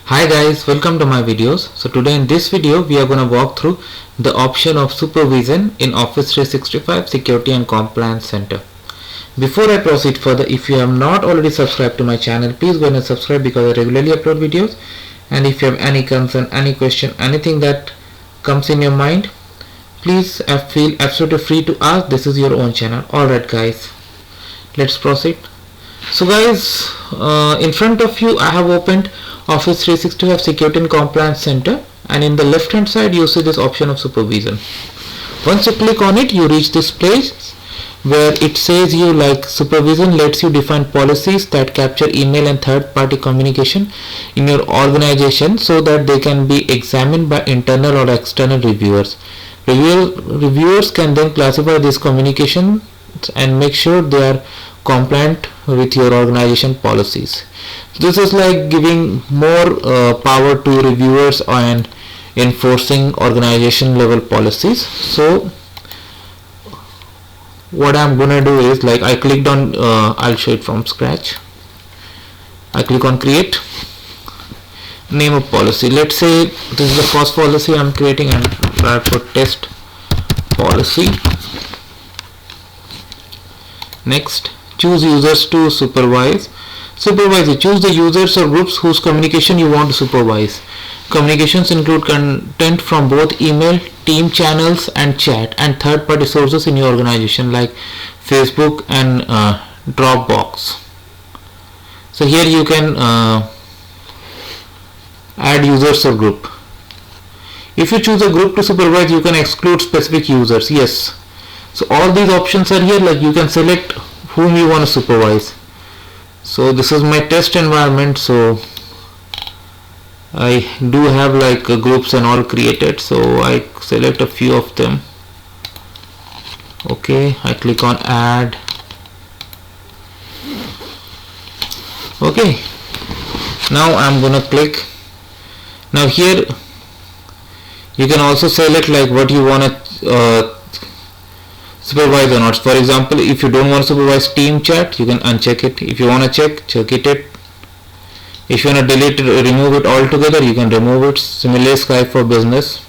Hi guys, welcome to my videos. So today in this video we are going to walk through the option of supervision in Office 365 Security and Compliance Center. Before I proceed further, if you have not already subscribed to my channel, please go ahead and subscribe because I regularly upload videos. And if you have any concern, any question, anything that comes in your mind, please feel absolutely free to ask. This is your own channel. Alright guys, let's proceed. So guys, in front of you I have opened Office 365 Security and Compliance Center, and in the left hand side you see this option of supervision. Once you click on it, you reach this place where it says you like supervision lets you define policies that capture email and third party communication in your organization so that they can be examined by internal or external reviewers. Reviewers can then classify these communications and make sure they are compliant with your organization policies. This is like giving more power to reviewers and enforcing organization level policies. So what I'm gonna do is, like, I clicked on I'll show it from scratch. I click on create, name of policy. Let's say this is the first policy I'm creating, and I put test policy. Next, choose users to supervise. Supervise, choose the users or groups whose communication you want to supervise. Communications include content from both email, team channels and chat, and third party sources in your organization like Facebook and Dropbox. So here you can add users or group. If you choose a group to supervise, you can exclude specific users. Yes. So all these options are here, like you can select whom you want to supervise. So this is my test environment, so I do have like groups and all created, so I select a few of them. Okay, I click on add. Okay, now I'm gonna click. Now here you can also select like what you want to supervise or not. For example, if you don't want to supervise team chat, you can uncheck it. If you want to check it. If you want to delete it or remove it altogether, you can remove it. Similarly, Skype for business.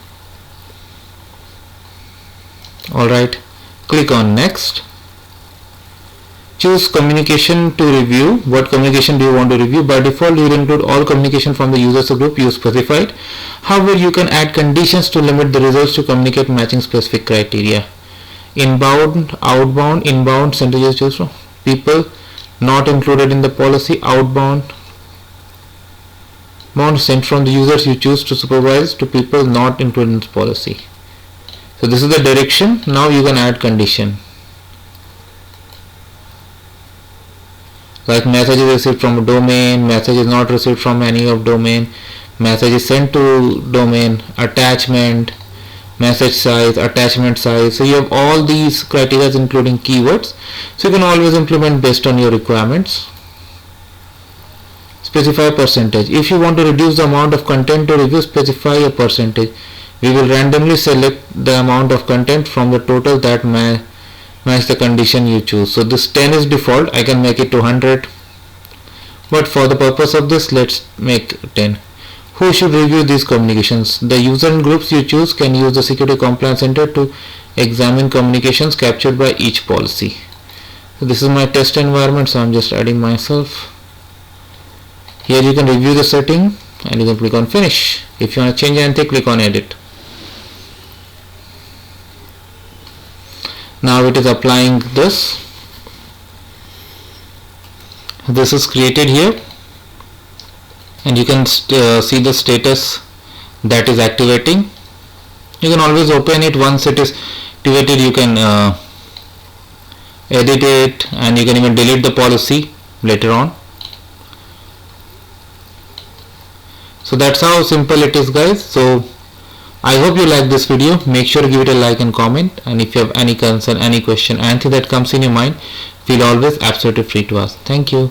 Alright, click on next. Choose communication to review. What communication do you want to review? By default, you will include all communication from the users group you specified. However, you can add conditions to limit the results to communicate matching specific criteria. Inbound, outbound, inbound, percentages choose from people not included in the policy. Outbound sent from the users you choose to supervise to people not included in this policy. So this is the direction. Now you can add condition like message is received from a domain, message is not received from any of domain, message is sent to domain, attachment, message size, attachment size. So you have all these criteria including keywords, so you can always implement based on your requirements. Specify percentage. If you want to reduce the amount of content to review, specify a percentage. We will randomly select the amount of content from the total that match the condition you choose. So this 10 is default. I can make it to 100, but for the purpose of this, let's make 10. Who should review these communications? The user and groups you choose can use the Security Compliance Center to examine communications captured by each policy. So this is my test environment, so I'm just adding myself. Here you can review the setting and you can click on finish. If you want to change anything, click on edit. Now it is applying this. This is created here, and you can see the status that is activating. You can always open it. Once it is activated, you can edit it, and you can even delete the policy later on. So that's how simple it is, guys. So I hope you like this video. Make sure to give it a like and comment, and if you have any concern, any question, anything that comes in your mind, feel always absolutely free to ask. Thank you.